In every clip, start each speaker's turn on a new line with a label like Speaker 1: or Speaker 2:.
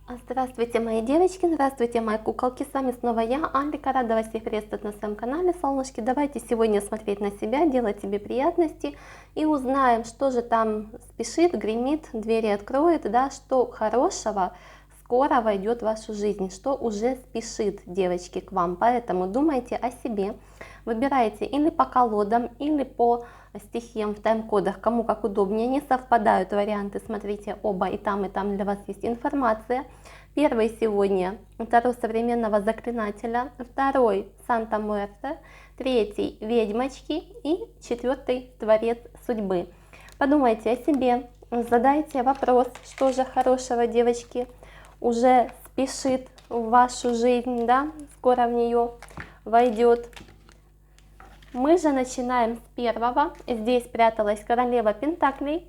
Speaker 1: Здравствуйте, мои девочки, здравствуйте, мои куколки, с вами снова я, Алика, рада вас всех приветствовать на своем канале, солнышки. Давайте сегодня смотреть на себя, делать себе приятности и узнаем, что же там спешит, гремит, двери откроет, да, что хорошего скоро войдет в вашу жизнь, что уже спешит, девочки, к вам. Поэтому думайте о себе, выбирайте или по колодам, или по стихиям в тайм-кодах, кому как удобнее, не совпадают варианты, смотрите оба, и там для вас есть информация. Первый сегодня Таро современного заклинателя, второй Санта Муэрте, третий Ведьмочки и четвертый Творец судьбы. Подумайте о себе, задайте вопрос, что же хорошего, девочки, уже спешит в вашу жизнь, да, скоро в нее войдет. Мы же начинаем с первого. Здесь пряталась королева Пентаклей.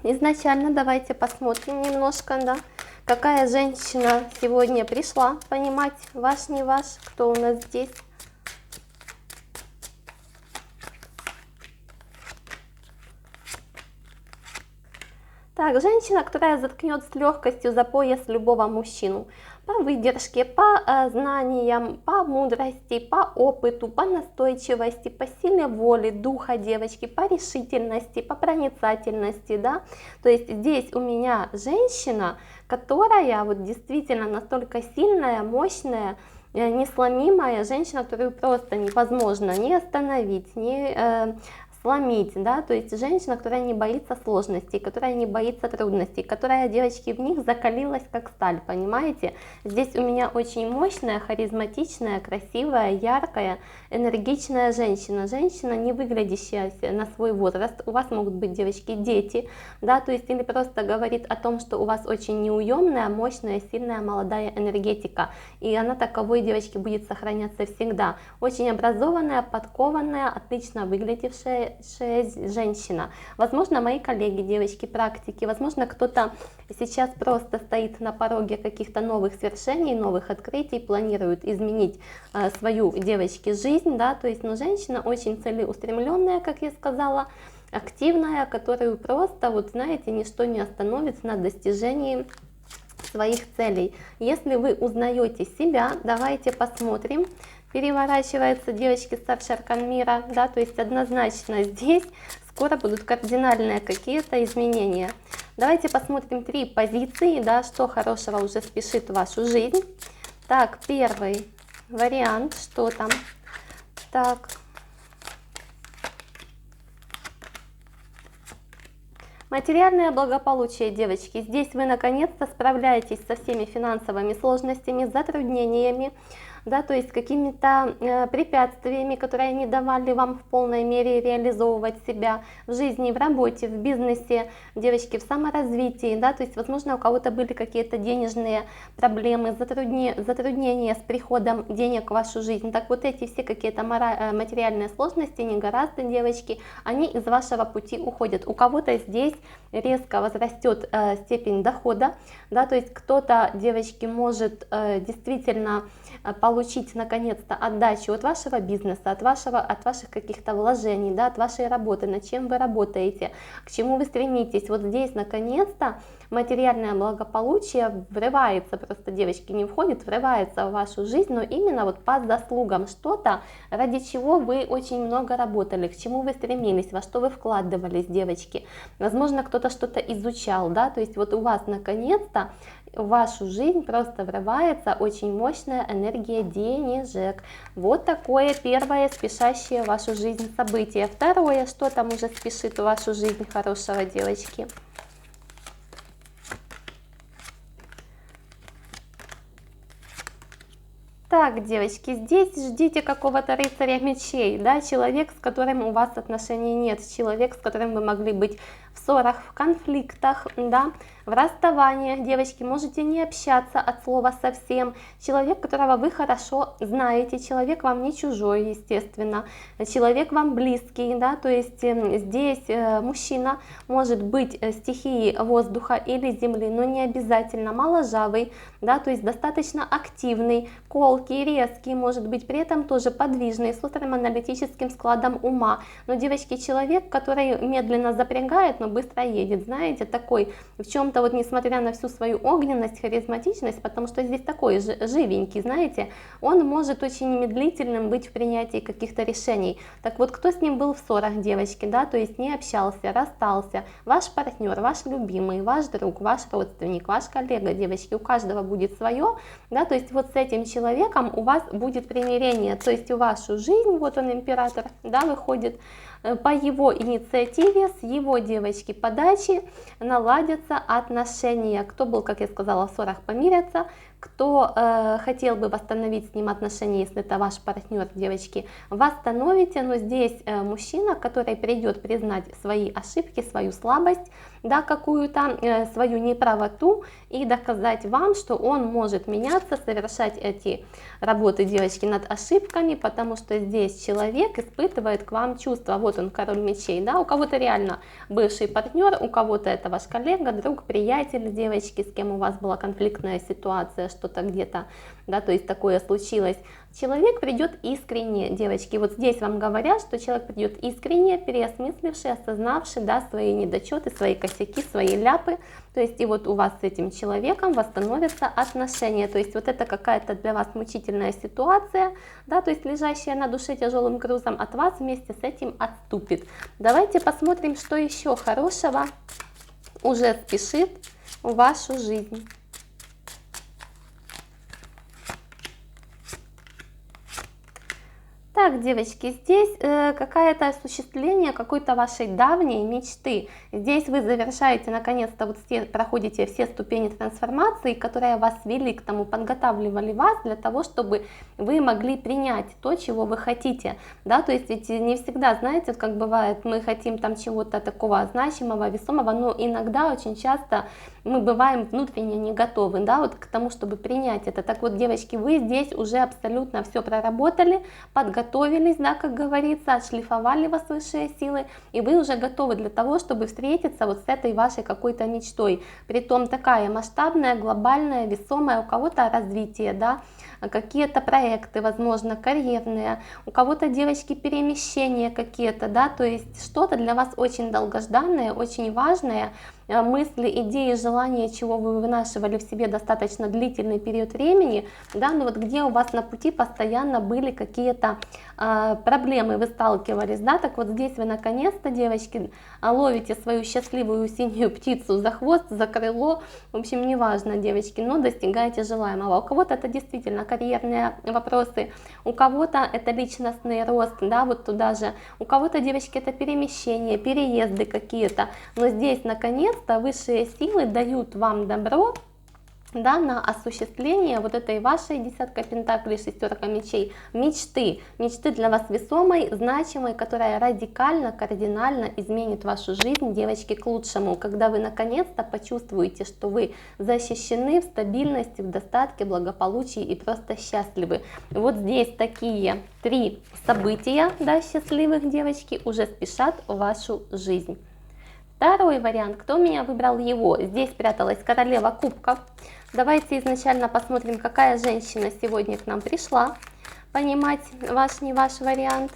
Speaker 1: Изначально давайте посмотрим немножко, да, какая женщина сегодня пришла понимать, ваш, не ваш, кто у нас здесь. Так, женщина, которая заткнет с легкостью за пояс любого мужчину. По выдержке, по знаниям, по мудрости, по опыту, по настойчивости, по силе воли, духа девочки, по решительности, по проницательности, да. То есть здесь у меня женщина, которая вот действительно настолько сильная, мощная, несломимая женщина, которую просто невозможно ни остановить, ни сломить, да, то есть женщина, которая не боится сложностей, которая не боится трудностей, которая, девочки, в них закалилась как сталь, понимаете? Здесь у меня очень мощная, харизматичная, красивая, яркая, энергичная женщина, женщина, не выглядящая на свой возраст. У вас могут быть, девочки, дети, да, то есть или просто говорит о том, что у вас очень неуемная, мощная, сильная, молодая энергетика, и она таковой, девочки, будет сохраняться всегда. Очень образованная, подкованная, отлично выглядевшая женщина. Возможно, мои коллеги, девочки, практики, возможно, кто-то сейчас просто стоит на пороге каких-то новых свершений, новых открытий, планирует изменить свою, девочки, жизнь, да, то есть, но женщина очень целеустремленная, как я сказала, активная, которую просто, вот знаете, ничто не остановит на достижении своих целей. Если вы узнаете себя, давайте посмотрим. Переворачивается, девочки, старший аркан мира, да, то есть однозначно здесь скоро будут кардинальные какие-то изменения. Давайте посмотрим три позиции, да, что хорошего уже спешит в вашу жизнь. Так, первый вариант, что там? Так. Материальное благополучие, девочки. Здесь вы наконец-то справляетесь со всеми финансовыми сложностями, затруднениями, да, то есть какими-то препятствиями, которые не давали вам в полной мере реализовывать себя в жизни, в работе, в бизнесе, девочки, в саморазвитии, да, то есть, возможно, у кого-то были какие-то денежные проблемы, затруднения с приходом денег в вашу жизнь. Так вот эти все какие-то материальные сложности, не гораздо, девочки, они из вашего пути уходят. У кого-то здесь резко возрастет степень дохода, да, то есть кто-то, девочки, может действительно получить наконец-то отдачу от вашего бизнеса, от ваших каких-то вложений, да, от вашей работы, над чем вы работаете, к чему вы стремитесь. Вот здесь наконец-то материальное благополучие врывается, просто, девочки, не входит, врывается в вашу жизнь, но именно вот по заслугам, что-то, ради чего вы очень много работали, к чему вы стремились, во что вы вкладывались, девочки. Возможно, кто-то что-то изучал, да, то есть вот у вас наконец-то в вашу жизнь просто врывается очень мощная энергия денежек. Вот такое первое спешащее в вашу жизнь событие. Второе, что там уже спешит в вашу жизнь хорошего, девочки? Так, девочки, здесь ждите какого-то рыцаря мечей, да, человек, с которым у вас отношений нет, человек, с которым вы могли быть в ссорах, в конфликтах, да, в расставаниях, девочки, можете не общаться от слова совсем, человек, которого вы хорошо знаете, человек вам не чужой, естественно, человек вам близкий, да, то есть здесь мужчина может быть стихии воздуха или земли, но не обязательно, моложавый, да, то есть достаточно активный, колкий, резкий, может быть при этом тоже подвижный, с острым аналитическим складом ума, но, девочки, человек, который медленно запрягает, но быстро едет, знаете, такой, в чем-то вот, несмотря на всю свою огненность, харизматичность, потому что здесь такой живенький, знаете, он может очень медлительным быть в принятии каких-то решений. Так вот, кто с ним был в ссорах, девочки, да, то есть не общался, расстался, ваш партнер, ваш любимый, ваш друг, ваш родственник, ваш коллега, девочки, у каждого будет свое, да, то есть вот с этим человеком у вас будет примирение, то есть в вашу жизнь, вот он император, да, выходит, по его инициативе, с его, девочки, подачи наладятся отношения. Кто был, как я сказала, в ссорах, помирятся. Кто хотел бы восстановить с ним отношения, если это ваш партнер, девочки, восстановите. Но здесь мужчина, который придет признать свои ошибки, свою слабость, да, какую-то свою неправоту и доказать вам, что он может меняться, совершать эти работы, девочки, над ошибками, потому что здесь человек испытывает к вам чувства. Вот он, король мечей, да, у кого-то реально бывший партнер, у кого-то это ваш коллега, друг, приятель, девочки, с кем у вас была конфликтная ситуация, что-то где-то, да, то есть такое случилось. Человек придет искренне, девочки, вот здесь вам говорят, что человек придет искренне, переосмысливший, осознавший, да, свои недочеты, свои косяки, свои ляпы, то есть и вот у вас с этим человеком восстановятся отношения, то есть вот это какая-то для вас мучительная ситуация, да, то есть лежащая на душе тяжелым грузом, от вас вместе с этим отступит. Давайте посмотрим, что еще хорошего уже спешит в вашу жизнь. Так, девочки, здесь какое-то осуществление какой-то вашей давней мечты. Здесь вы завершаете, наконец-то, вот проходите все ступени трансформации, которые вас вели к тому, подготавливали вас для того, чтобы вы могли принять то, чего вы хотите. Да, то есть ведь не всегда, знаете, вот как бывает, мы хотим там чего-то такого значимого, весомого, но иногда, очень часто мы бываем внутренне не готовы, да, вот к тому, чтобы принять это. Так вот, девочки, вы здесь уже абсолютно все проработали, подготовились, да, как говорится, отшлифовали вас высшие силы, и вы уже готовы для того, чтобы встретиться вот с этой вашей какой-то мечтой. Притом такая масштабная, глобальная, весомая, у кого-то развитие, да, какие-то проекты, возможно, карьерные, у кого-то, девочки, перемещения какие-то, да, то есть что-то для вас очень долгожданное, очень важное, мысли, идеи, желания, чего вы вынашивали в себе достаточно длительный период времени, да, но вот где у вас на пути постоянно были какие-то проблемы, вы сталкивались, да, так вот здесь вы наконец-то, девочки, ловите свою счастливую синюю птицу за хвост, за крыло, в общем, неважно, девочки, но достигаете желаемого. У кого-то это действительно карьерные вопросы, у кого-то это личностный рост, да, вот туда же, у кого-то, девочки, это перемещение, переезды какие-то, но здесь наконец высшие силы дают вам добро, да, на осуществление вот этой вашей десятка пентаклей, шестерка мечей, мечты для вас весомой, значимой, которая радикально, кардинально изменит вашу жизнь, девочки, к лучшему, когда вы наконец-то почувствуете, что вы защищены в стабильности, в достатке, благополучии и просто счастливы. Вот здесь такие 3 события, да, счастливых, девочки, уже спешат в вашу жизнь. Второй вариант, кто меня выбрал его? Здесь пряталась королева кубков. Давайте изначально посмотрим, какая женщина сегодня к нам пришла. Понимать ваш, не ваш вариант.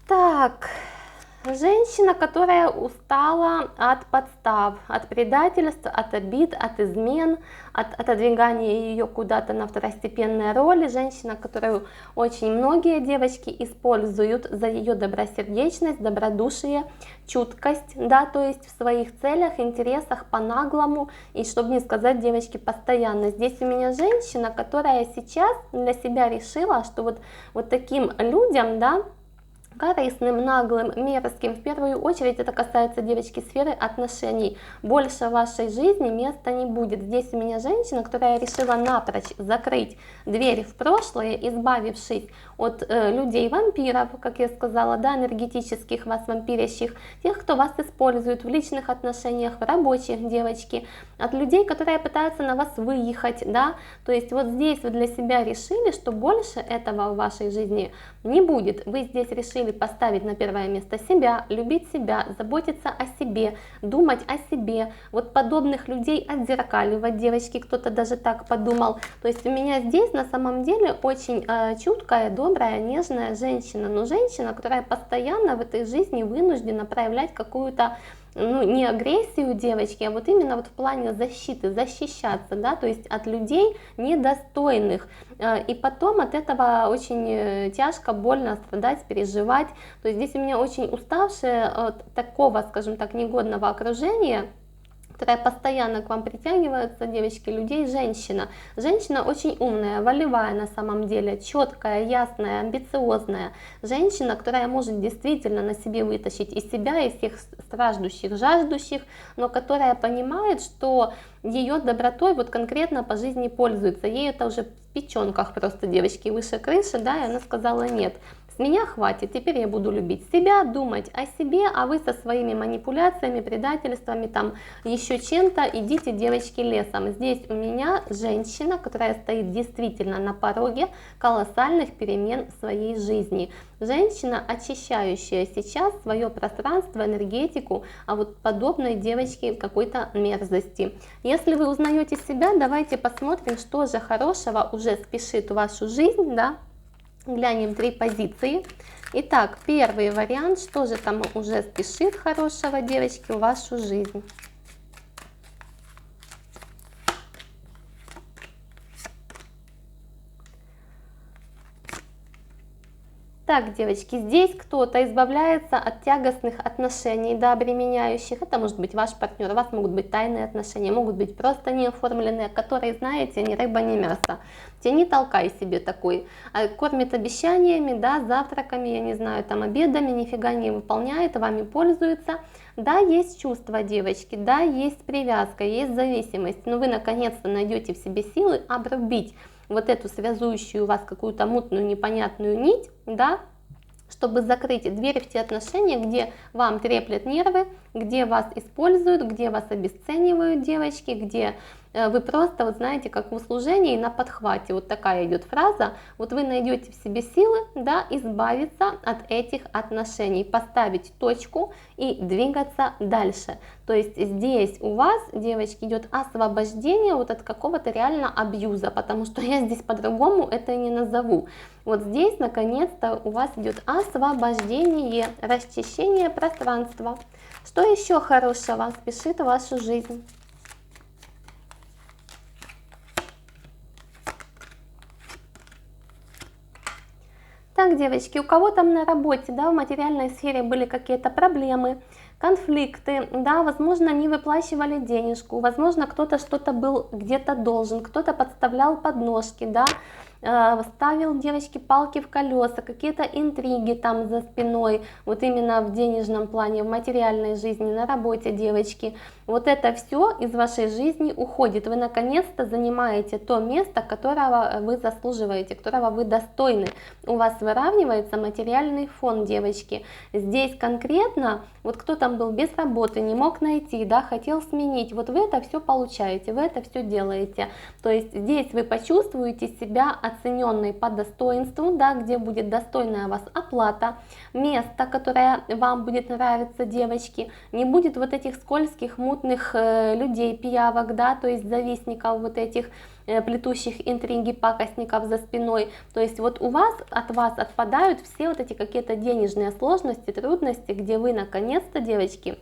Speaker 1: Так, женщина, которая устала от подстав, от предательств, от обид, от измен, от отодвигания ее куда-то на второстепенные роли. Женщина, которую очень многие девочки используют за ее добросердечность, добродушие, чуткость, да, то есть в своих целях, интересах по-наглому, и чтобы не сказать, девочки, постоянно. Здесь у меня женщина, которая сейчас для себя решила, что вот таким людям, да, корыстным, наглым, мерзким, в первую очередь это касается, девочки, сферы отношений. Больше в вашей жизни места не будет. Здесь у меня женщина, которая решила напрочь закрыть дверь в прошлое, избавившись от людей-вампиров, как я сказала, да, энергетических вас вампирящих, тех, кто вас использует в личных отношениях, в рабочих, девочки, от людей, которые пытаются на вас выехать, да, то есть вот здесь вы для себя решили, что больше этого в вашей жизни не будет. Вы здесь решили поставить на первое место себя, любить себя, заботиться о себе, думать о себе, вот подобных людей отзеркаливать, девочки, кто-то даже так подумал. То есть у меня здесь на самом деле очень чуткая, добрая, нежная женщина, но женщина, которая постоянно в этой жизни вынуждена проявлять какую-то, ну, не агрессию девочки, а вот именно вот в плане защиты, защищаться, да, то есть от людей недостойных. И потом от этого очень тяжко, больно страдать, переживать. То есть здесь у меня очень уставшее от такого, скажем так, негодного окружения, которая постоянно к вам притягивается, девочки, людей, женщина. Женщина очень умная, волевая на самом деле, четкая, ясная, амбициозная. Женщина, которая может действительно на себе вытащить и себя, и всех страждущих, жаждущих, но которая понимает, что ее добротой вот конкретно по жизни пользуется. Ей это уже в печенках просто, девочки, выше крыши, да, и она сказала нет. С меня хватит, теперь я буду любить себя, думать о себе, а вы со своими манипуляциями, предательствами, там еще чем-то идите, девочки, лесом. Здесь у меня женщина, которая стоит действительно на пороге колоссальных перемен в своей жизни. Женщина, очищающая сейчас свое пространство, энергетику, а вот подобной девочке какой-то мерзости. Если вы узнаете себя, давайте посмотрим, что же хорошего уже спешит в вашу жизнь, да. Глянем 3 позиции. Итак, первый вариант, что же там уже спешит хорошего, девочки, в вашу жизнь. Так, девочки, здесь кто-то избавляется от тягостных отношений, да, обременяющих. Это может быть ваш партнер, у вас могут быть тайные отношения, могут быть просто неоформленные, которые, знаете, ни рыба, ни мясо. Тяни, толкай себе такой. Кормит обещаниями, да, завтраками, я не знаю, там, обедами, нифига не выполняет, вами пользуется. Да, есть чувства, девочки, да, есть привязка, есть зависимость, но вы наконец-то найдете в себе силы обрубить вот эту связующую вас какую-то мутную, непонятную нить, да, чтобы закрыть дверь в те отношения, где вам треплят нервы, где вас используют, где вас обесценивают, девочки, где вы просто, вот знаете, как в услужении на подхвате, вот такая идет фраза, вот вы найдете в себе силы, да, избавиться от этих отношений, поставить точку и двигаться дальше. То есть здесь у вас, девочки, идет освобождение вот от какого-то реально абьюза, потому что я здесь по-другому это не назову. Вот здесь, наконец-то, у вас идет освобождение, расчищение пространства. Что еще хорошего спешит в вашу жизнь? Так, девочки, у кого там на работе, да, в материальной сфере были какие-то проблемы, конфликты, да, возможно, не выплачивали денежку, возможно, кто-то что-то был где-то должен, кто-то подставлял подножки, да, ставил, девочки, палки в колеса, какие-то интриги там за спиной, вот именно в денежном плане, в материальной жизни, на работе, девочки. Вот это все из вашей жизни уходит. Вы наконец-то занимаете то место, которого вы заслуживаете, которого вы достойны. У вас выравнивается материальный фон, девочки. Здесь конкретно, вот кто там был без работы, не мог найти, да, хотел сменить, вот вы это все получаете, вы это все делаете. То есть здесь вы почувствуете себя оцененной по достоинству, да, где будет достойная вас оплата, место, которое вам будет нравиться, девочки, не будет вот этих скользких, мутных людей, пиявок, да, то есть завистников, вот этих плетущих интриги, пакостников за спиной. То есть вот у вас, от вас отпадают все вот эти какие-то денежные сложности, трудности, где вы наконец-то, девочки,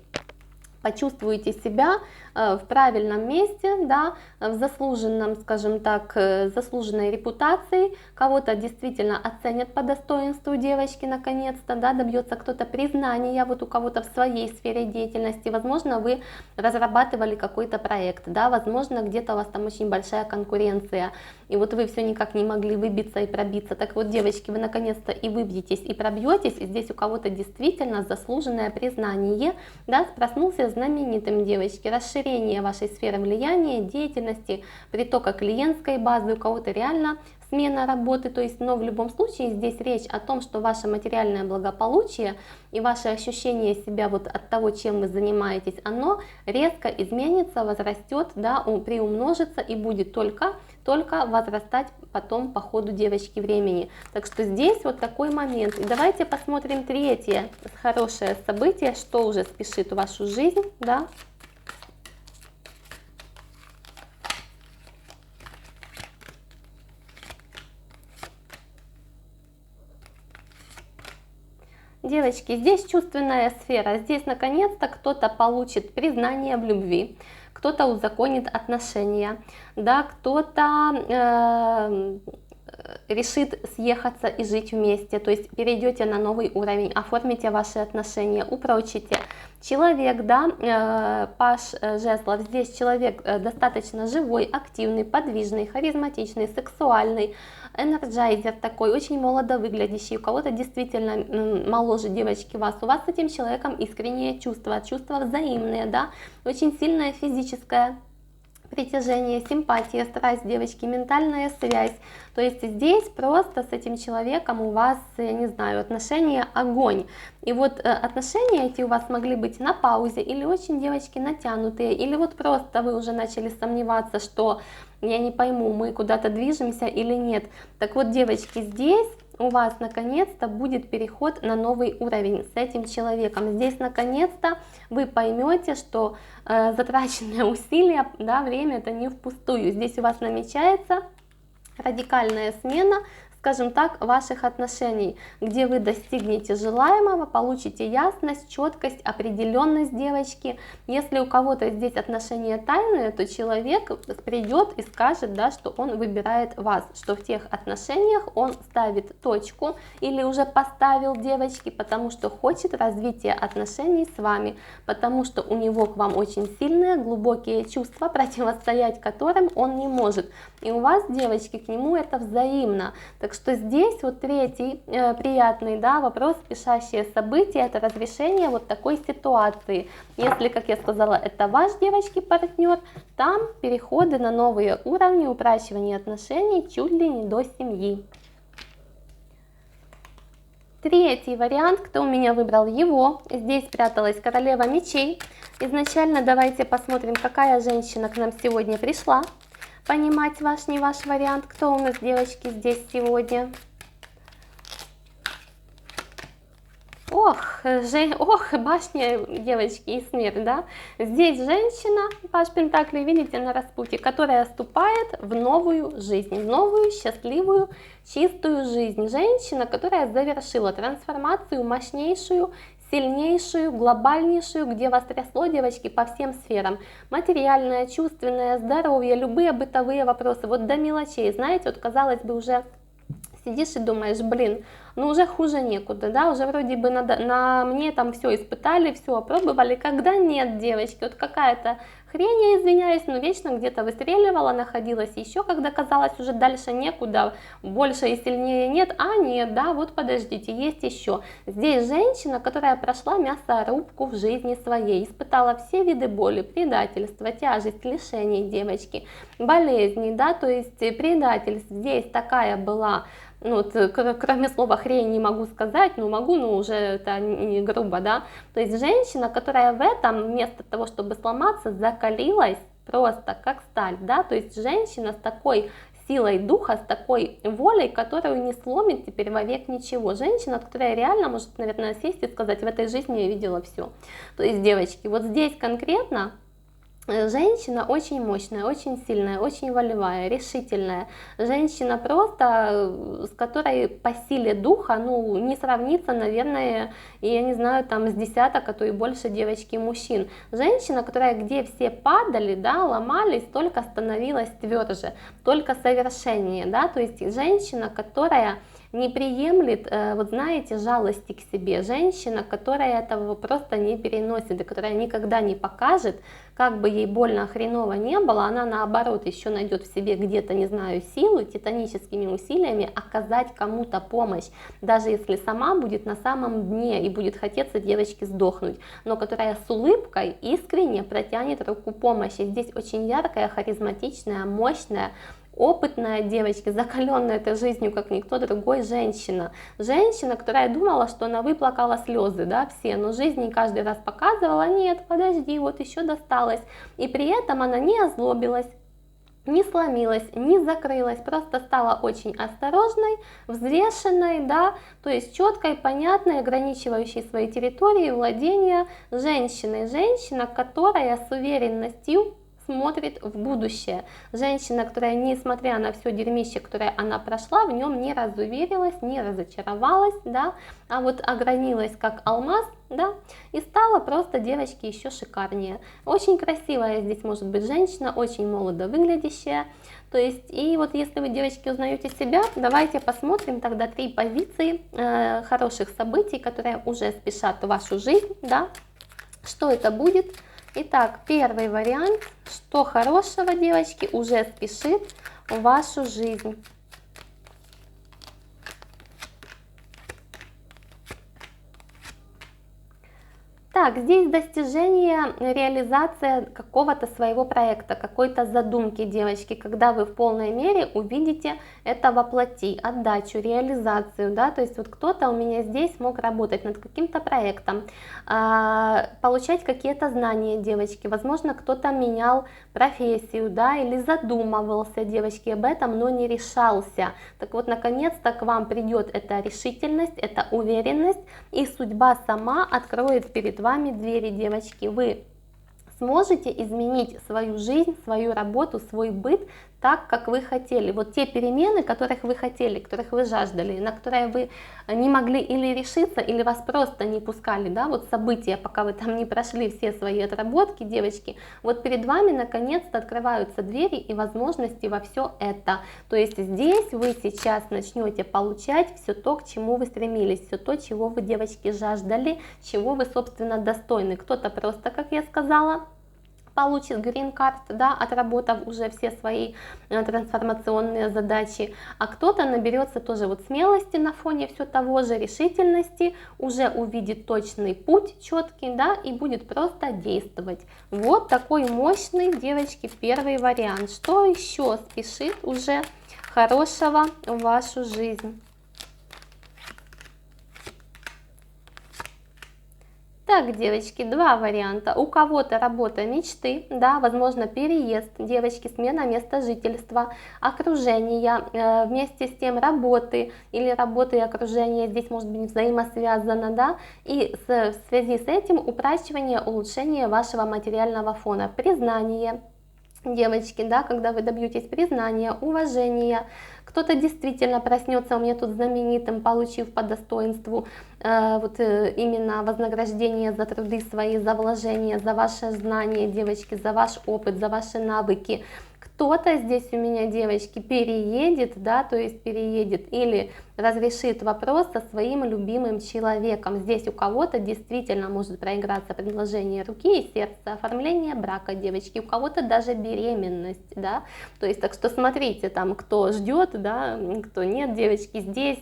Speaker 1: почувствуете себя в правильном месте, да, в заслуженном, скажем так, заслуженной репутации, кого-то действительно оценят по достоинству, девочки, наконец-то, да, добьется кто-то признания, вот у кого-то в своей сфере деятельности, возможно, вы разрабатывали какой-то проект, да, возможно, где-то у вас там очень большая конкуренция, и вот вы все никак не могли выбиться и пробиться, так вот, девочки, вы наконец-то и выбьетесь, и пробьетесь, и здесь у кого-то действительно заслуженное признание, да, проснулся знаменитым, девочки, расширение вашей сферы влияния, деятельности, притока клиентской базы, у кого-то реально смена работы, то есть, но в любом случае здесь речь о том, что ваше материальное благополучие и ваше ощущение себя вот от того, чем вы занимаетесь, оно резко изменится, возрастет, да, приумножится и будет только возрастать потом по ходу, девочки, времени. Так что здесь вот такой момент. И давайте посмотрим третье хорошее событие, что уже спешит в вашу жизнь, да. девочки, здесь чувственная сфера, здесь наконец-то кто-то получит признание в любви, кто-то узаконит отношения, да, кто-то решит съехаться и жить вместе, то есть перейдете на новый уровень, оформите ваши отношения, упрочите. Человек, да, паж жезлов, здесь человек достаточно живой, активный, подвижный, харизматичный, сексуальный, энерджайзер такой, очень молодо выглядящий, у кого-то действительно моложе девочки вас, у вас с этим человеком искренние чувства, чувства взаимные, да, очень сильное физическое притяжение, симпатия, страсть, девочки, ментальная связь. То есть здесь просто с этим человеком у вас, я не знаю, отношения огонь. И вот отношения эти у вас могли быть на паузе, или очень, девочки, натянутые, или вот просто вы уже начали сомневаться, что я не пойму, мы куда-то движемся или нет. Так вот, девочки, здесь у вас наконец-то будет переход на новый уровень с этим человеком. Здесь наконец-то вы поймете, что затраченные усилия, да, время это не впустую. Здесь у вас намечается радикальная смена, скажем так, ваших отношений, где вы достигнете желаемого, получите ясность, четкость, определенность, девочки. Если у кого-то здесь отношения тайные, то человек придет и скажет, да, что он выбирает вас, что в тех отношениях он ставит точку или уже поставил, девочки, потому что хочет развития отношений с вами, потому что у него к вам очень сильные, глубокие чувства, противостоять которым он не может. И у вас, девочки, к нему это взаимно. Так что здесь вот третий приятный, да, вопрос, спешащее событие, это разрешение вот такой ситуации. Если, как я сказала, это ваш, девочки, партнер, там переходы на новые уровни, упрочивание отношений чуть ли не до семьи. Третий вариант, кто у меня выбрал его, здесь спряталась королева мечей. Изначально давайте посмотрим, какая женщина к нам сегодня пришла. Понимать ваш, не ваш вариант. Кто у нас, девочки, здесь сегодня? Ох, башня, девочки, и смерть, да? Здесь женщина, паж пентаклей, видите, на распутье, которая вступает в новую жизнь, в новую, счастливую, чистую жизнь. Женщина, которая завершила трансформацию мощнейшую, сильнейшую, глобальнейшую, где вас трясло, девочки, по всем сферам. Материальное, чувственное, здоровье, любые бытовые вопросы, вот до мелочей, знаете, вот казалось бы уже сидишь и думаешь, блин, ну уже хуже некуда, да, уже вроде бы на мне там все испытали, все опробовали, когда нет, девочки, вот какая-то хрень, я извиняюсь, но вечно где-то выстреливала, находилась еще, когда казалось уже дальше некуда, больше и сильнее нет, а нет, да, вот подождите, есть еще. Здесь женщина, которая прошла мясорубку в жизни своей, испытала все виды боли, предательства, тяжесть, лишений, девочки, болезней, да, то есть предательств, здесь такая была. Ну, вот, кроме слова хрень не могу сказать, но могу, но уже это не грубо, да. То есть женщина, которая в этом, вместо того, чтобы сломаться, закалилась просто как сталь, да. То есть женщина с такой силой духа, с такой волей, которую не сломит теперь вовек ничего. Женщина, которая реально может, наверное, сесть и сказать, в этой жизни я видела все. То есть, девочки, вот здесь конкретно женщина очень мощная, очень сильная, очень волевая, решительная. Женщина просто, с которой по силе духа, ну, не сравнится, наверное, я не знаю, там с десяток, а то и больше, девочки, мужчин. Женщина, которая где все падали, да, ломались, только становилась тверже, только совершеннее, да, то есть женщина, которая не приемлет, вот знаете, жалости к себе, женщина, которая этого просто не переносит, и которая никогда не покажет, как бы ей больно, хреново не было, она наоборот еще найдет в себе где-то, не знаю, силу, титаническими усилиями оказать кому-то помощь, даже если сама будет на самом дне и будет хотеться девочке сдохнуть, но которая с улыбкой искренне протянет руку помощи. Здесь очень яркая, харизматичная, мощная, опытная девочка, закаленная этой жизнью, как никто другой, женщина. Женщина, которая думала, что она выплакала слезы, да, все, но жизнь ей каждый раз показывала, нет, подожди, вот еще досталось. И при этом она не озлобилась, не сломилась, не закрылась, просто стала очень осторожной, взвешенной, да, то есть четкой, понятной, ограничивающей свои территории, владения женщиной. Женщина, которая с уверенностью, смотрит в будущее. Женщина, которая, несмотря на все дерьмище, которое она прошла, в нем не разуверилась, не разочаровалась, да, а вот огранилась как алмаз, да, и стала просто, девочки, еще шикарнее. Очень красивая здесь может быть женщина, очень молодо выглядящая. То есть, и вот если вы, девочки, узнаете себя, давайте посмотрим тогда 3 позиции хороших событий, которые уже спешат в вашу жизнь, да, что это будет. Итак, первый вариант, что хорошего, девочки, уже спешит в вашу жизнь. Так, здесь достижение, реализация какого-то своего проекта, какой-то задумки, девочки, когда вы в полной мере увидите это воплоти, отдачу, реализацию, да, то есть вот кто-то у меня здесь мог работать над каким-то проектом, получать какие-то знания, девочки, возможно, кто-то менял профессию, да, или задумывался, девочки, об этом, но не решался. Так вот, наконец-то к вам придет эта решительность, эта уверенность, и судьба сама откроет перед вами двери, девочки. Вы сможете изменить свою жизнь, свою работу, свой быт так, как вы хотели. Вот те перемены, которых вы хотели, которых вы жаждали, на которые вы не могли или решиться, или вас просто не пускали, да, вот события, пока вы там не прошли все свои отработки, девочки, вот перед вами наконец-то открываются двери и возможности во все это. То есть здесь вы сейчас начнете получать все то, к чему вы стремились, все то, чего вы, девочки, жаждали, чего вы, собственно, достойны. Кто-то просто, как я сказала, получит грин-карт, да, отработав уже все свои трансформационные задачи, а кто-то наберется тоже вот смелости на фоне все того же, решительности, уже увидит точный путь четкий, да, и будет просто действовать. Вот такой мощный, девочки, первый вариант. Что еще спешит уже хорошего в вашу жизнь? Так, девочки, 2 варианта. У кого-то работа мечты, да, возможно, переезд, девочки, смена места жительства, окружения, вместе с тем работы или работы и окружение здесь может быть взаимосвязано, да, и в связи с этим упрочивание, улучшение вашего материального фона, признание. Девочки, да, когда вы добьетесь признания, уважения, кто-то действительно проснется у меня тут знаменитым, получив по достоинству именно вознаграждение за труды свои, за вложения, за ваши знания, девочки, за ваш опыт, за ваши навыки. Кто-то здесь у меня, девочки, переедет, да, то есть переедет или разрешит вопрос со своим любимым человеком. Здесь у кого-то действительно может проиграться предложение руки и сердца, оформление брака, девочки, у кого-то даже беременность, да, то есть так что смотрите, там, кто ждет, да, кто нет, девочки, здесь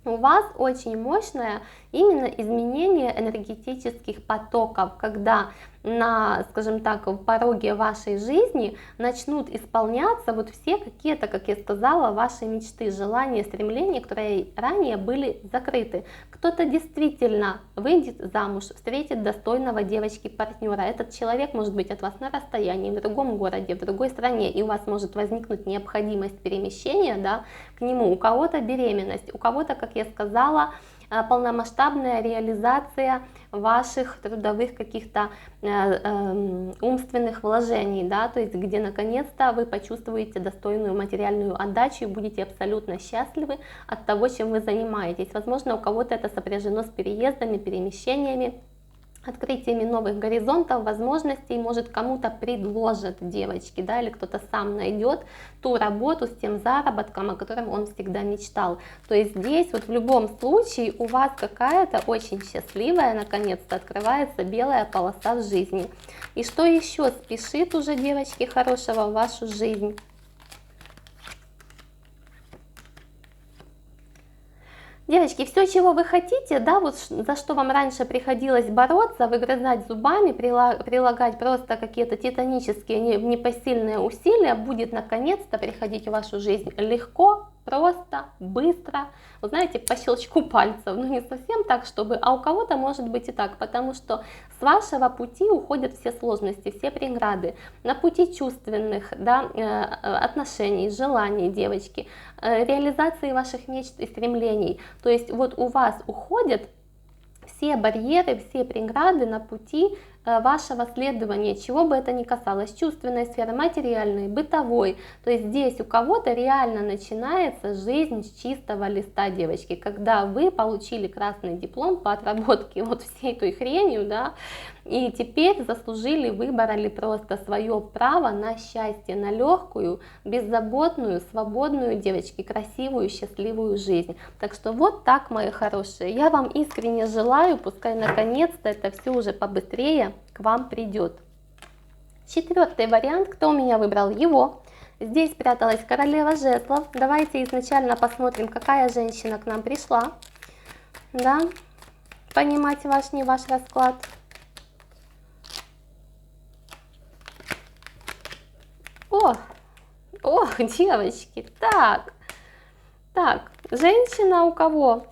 Speaker 1: у вас очень мощное именно изменение энергетических потоков, когда на, скажем так, пороге вашей жизни начнут исполняться вот все какие-то, как я сказала, ваши мечты, желания, стремления, которые ранее были закрыты. Кто-то действительно выйдет замуж, встретит достойного, девочки, партнера. Этот человек может быть от вас на расстоянии, в другом городе, в другой стране, и у вас может возникнуть необходимость перемещения, да, к нему. У кого-то беременность, у кого-то, как я сказала, полномасштабная реализация ваших трудовых каких-то умственных вложений, да, то есть где наконец-то вы почувствуете достойную материальную отдачу и будете абсолютно счастливы от того, чем вы занимаетесь. Возможно, у кого-то это сопряжено с переездами, перемещениями, открытиями новых горизонтов, возможностей, может кому-то предложат, девочки, да, или кто-то сам найдет ту работу с тем заработком, о котором он всегда мечтал. То есть здесь вот в любом случае у вас какая-то очень счастливая, наконец-то открывается белая полоса в жизни. И что еще спешит уже, девочки, хорошего в вашу жизнь? Девочки, все, чего вы хотите, да, вот за что вам раньше приходилось бороться, выгрызать зубами, прилагать просто какие-то титанические, непосильные усилия, будет наконец-то приходить в вашу жизнь легко, просто, быстро, вы знаете, по щелчку пальцев, ну не совсем так, чтобы, а у кого-то может быть и так, потому что с вашего пути уходят все сложности, все преграды, на пути чувственных, да, отношений, желаний, девочки, реализации ваших мечт и стремлений, то есть вот у вас уходят все барьеры, все преграды на пути вашего следования, чего бы это ни касалось, чувственной сферы, материальной, бытовой. То есть здесь у кого-то реально начинается жизнь с чистого листа, девочки, когда вы получили красный диплом по отработке вот всей той хренью, да, и теперь заслужили, выбрали просто свое право на счастье, на легкую, беззаботную, свободную, девочки, красивую, счастливую жизнь. Так что вот так, мои хорошие. Я вам искренне желаю, пускай наконец-то это все уже побыстрее к вам придет. Четвертый вариант, кто у меня выбрал его? Здесь пряталась королева жезлов. Давайте изначально посмотрим, какая женщина к нам пришла. Да, понимать ваш, не ваш расклад. Ох, девочки, так, женщина у кого?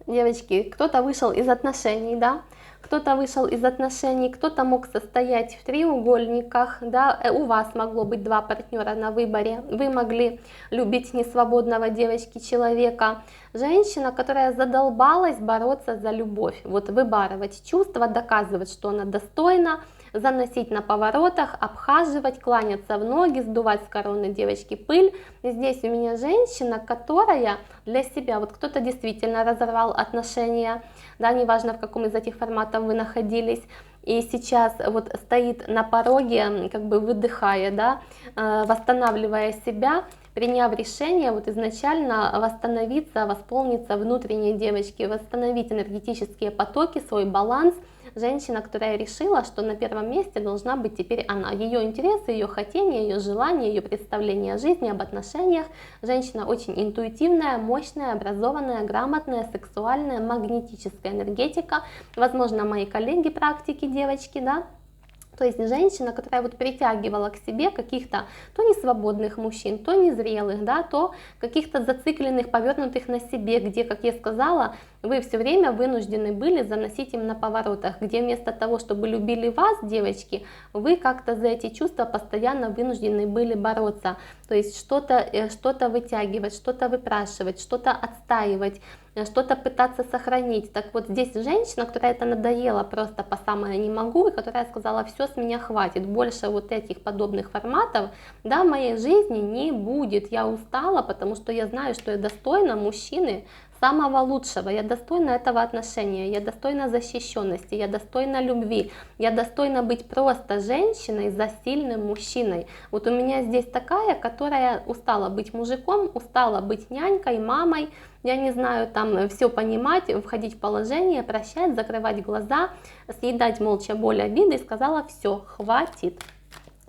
Speaker 1: Девочки, кто-то вышел из отношений, да, кто-то вышел из отношений, кто-то мог состоять в треугольниках, да, у вас могло быть два партнера на выборе, вы могли любить несвободного, девочки, человека. Женщина, которая задолбалась бороться за любовь, вот выбарывать чувства, доказывать, что она достойна, заносить на поворотах, обхаживать, кланяться в ноги, сдувать с короны, девочки, пыль. Здесь у меня женщина, которая для себя, вот кто-то действительно разорвал отношения, да, неважно в каком из этих форматов вы находились, и сейчас вот стоит на пороге, как бы выдыхая, да, восстанавливая себя, приняв решение вот изначально восстановиться, восполниться внутренней, девочки, восстановить энергетические потоки, свой баланс. Женщина, которая решила, что на первом месте должна быть теперь она. Ее интересы, ее хотения, ее желания, ее представление о жизни, об отношениях. Женщина очень интуитивная, мощная, образованная, грамотная, сексуальная, магнетическая энергетика. Возможно, мои коллеги практики, девочки, да. То есть женщина, которая вот притягивала к себе каких-то то несвободных мужчин, то незрелых, да, то каких-то зацикленных, повернутых на себе, где, как я сказала, вы все время вынуждены были заносить им на поворотах, где вместо того, чтобы любили вас, девочки, вы как-то за эти чувства постоянно вынуждены были бороться. То есть что-то вытягивать, что-то выпрашивать, что-то отстаивать, что-то пытаться сохранить. Так вот здесь женщина, которая это надоела просто по самое не могу, и которая сказала: все, с меня хватит, больше вот этих подобных форматов, да, в моей жизни не будет. Я устала, потому что я знаю, что я достойна мужчины самого лучшего, я достойна этого отношения, я достойна защищенности, я достойна любви, я достойна быть просто женщиной за сильным мужчиной. Вот у меня здесь такая, которая устала быть мужиком, устала быть нянькой, мамой, я не знаю, там все понимать, входить в положение, прощать, закрывать глаза, съедать молча боль, обиды, и сказала: все, хватит.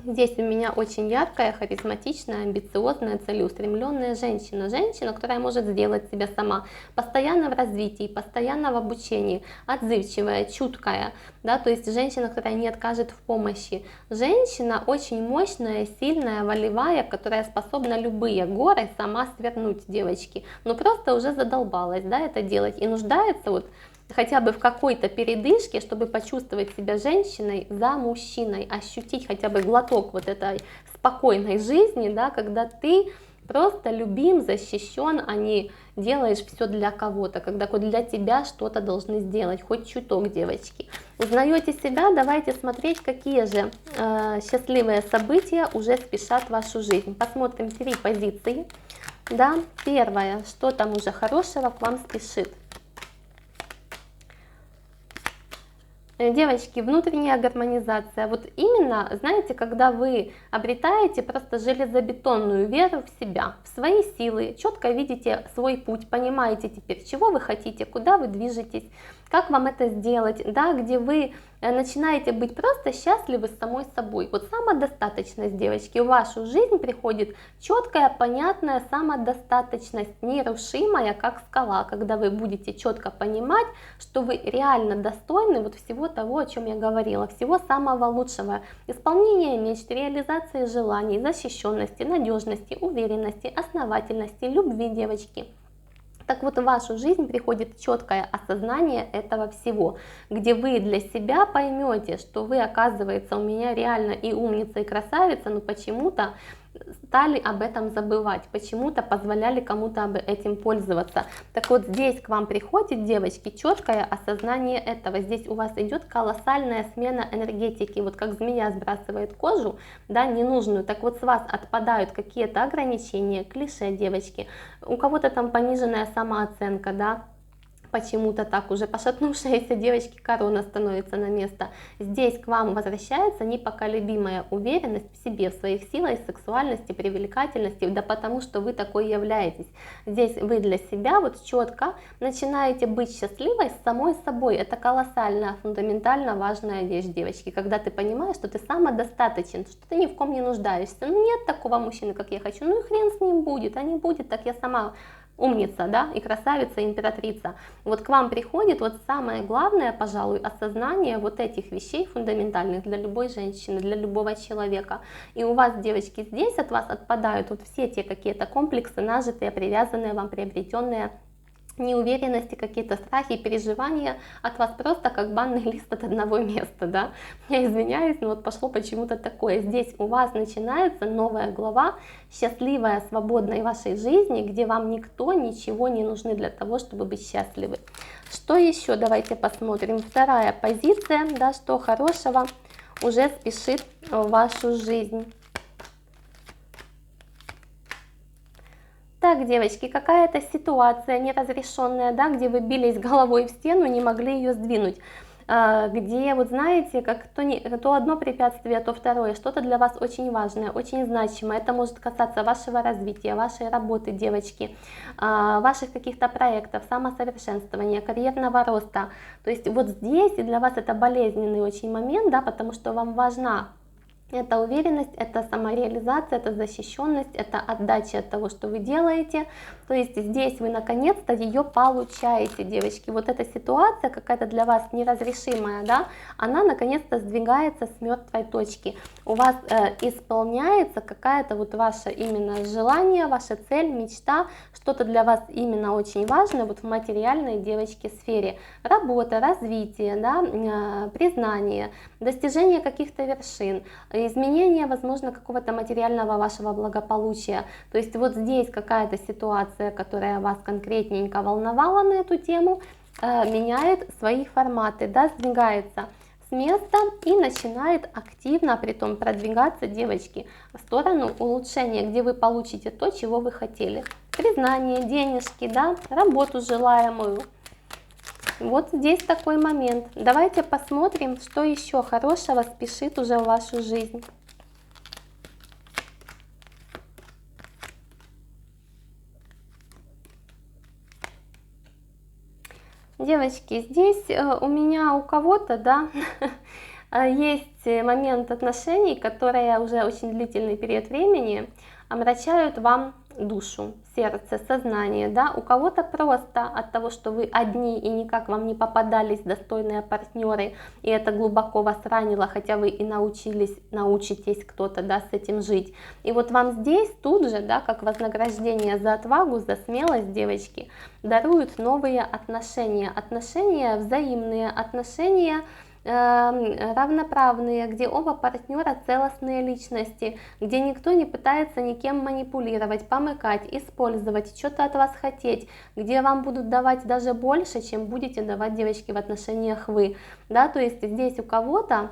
Speaker 1: Здесь у меня очень яркая, харизматичная, амбициозная, целеустремленная женщина. Женщина, которая может сделать себя сама, постоянно в развитии, постоянно в обучении, отзывчивая, чуткая, да, то есть женщина, которая не откажет в помощи. Женщина очень мощная, сильная, волевая, которая способна любые горы сама свернуть, девочки. Но просто уже задолбалась, да, это делать и нуждается вот хотя бы в какой-то передышке, чтобы почувствовать себя женщиной за мужчиной, ощутить хотя бы глоток вот этой спокойной жизни, да, когда ты просто любим, защищен, а не делаешь все для кого-то, когда для тебя что-то должны сделать, хоть чуток, девочки. Узнаете себя, давайте смотреть, какие же счастливые события уже спешат в вашу жизнь. Посмотрим 3 позиции. Да, первое, что там уже хорошего к вам спешит. Девочки, внутренняя гармонизация. Вот именно, знаете, когда вы обретаете просто железобетонную веру в себя, в свои силы, четко видите свой путь, понимаете теперь, чего вы хотите, куда вы движетесь, как вам это сделать, да, где вы начинаете быть просто счастливы с самой собой. Вот самодостаточность, девочки, в вашу жизнь приходит четкая, понятная самодостаточность, нерушимая, как скала, когда вы будете четко понимать, что вы реально достойны вот всего того, о чем я говорила, всего самого лучшего, исполнения мечт, реализации желаний, защищенности, надежности, уверенности, основательности, любви, девочки. Так вот, в вашу жизнь приходит четкое осознание этого всего, где вы для себя поймете, что вы, оказывается, у меня реально и умница, и красавица, но почему-то стали об этом забывать, почему-то позволяли кому-то этим пользоваться. Так вот, здесь к вам приходит, девочки, четкое осознание этого. Здесь у вас идет колоссальная смена энергетики, вот как змея сбрасывает кожу, да, ненужную. Так вот, с вас отпадают какие-то ограничения, клише, девочки. У кого-то там пониженная самооценка, да, почему-то так уже пошатнувшаяся девочки корона становится на место. Здесь к вам возвращается непоколебимая уверенность в себе, в своих силах, сексуальности, привлекательности, да потому что вы такой являетесь. Здесь вы для себя вот четко начинаете быть счастливой с самой собой. Это колоссальная, фундаментально важная вещь, девочки, когда ты понимаешь, что ты самодостаточен, что ты ни в ком не нуждаешься. Ну нет такого мужчины, как я хочу, ну и хрен с ним будет, а не будет, так я сама умница, да, и красавица, и императрица. Вот к вам приходит вот самое главное, пожалуй, осознание вот этих вещей фундаментальных для любой женщины, для любого человека. И у вас, девочки, здесь от вас отпадают вот все те какие-то комплексы, нажитые, привязанные вам, приобретенные, неуверенности, какие-то страхи, переживания от вас просто как банный лист от одного места, да. Я извиняюсь, но вот пошло почему-то такое. Здесь у вас начинается новая глава, счастливая, свободной вашей жизни, где вам никто, ничего не нужны для того, чтобы быть счастливы. Что еще? Давайте посмотрим. Вторая позиция, да, что хорошего уже спешит в вашу жизнь. Так, девочки, какая-то ситуация неразрешенная, да, где вы бились головой в стену, не могли ее сдвинуть, где, вот знаете, как то одно препятствие, то второе, что-то для вас очень важное, очень значимое. Это может касаться вашего развития, вашей работы, девочки, ваших каких-то проектов, самосовершенствования, карьерного роста. То есть вот здесь и для вас это болезненный очень момент, да, потому что вам важна это уверенность, это самореализация, это защищенность, это отдача от того, что вы делаете. То есть здесь вы наконец-то ее получаете, девочки. Вот эта ситуация какая-то для вас неразрешимая, да, она наконец-то сдвигается с мертвой точки. У вас исполняется какая-то вот ваше именно желание, ваша цель, мечта, что-то для вас именно очень важное вот в материальной, девочки, сфере. Работа, развитие, да, признание, достижение каких-то вершин, изменение, возможно, какого-то материального вашего благополучия. То есть вот здесь какая-то ситуация, которая вас конкретненько волновала на эту тему, меняет свои форматы, да, сдвигается с места и начинает активно, притом продвигаться, девочки, в сторону улучшения, где вы получите то, чего вы хотели. Признание, денежки, да, работу желаемую. Вот здесь такой момент. Давайте посмотрим, что еще хорошего спешит уже в вашу жизнь. Девочки, здесь у меня у кого-то, да, есть момент отношений, которые уже очень длительный период времени омрачают вам душу, сердце, сознание, да, у кого-то просто от того, что вы одни и никак вам не попадались достойные партнеры, и это глубоко вас ранило, хотя вы и научитесь кто-то, да, с этим жить. И вот вам здесь тут же, да, как вознаграждение за отвагу, за смелость, девочки, даруют новые отношения, отношения взаимные, отношения равноправные, где оба партнера целостные личности, где никто не пытается никем манипулировать, помыкать, использовать, что-то от вас хотеть, где вам будут давать даже больше, чем будете давать, девочки, в отношениях вы, да, то есть здесь у кого-то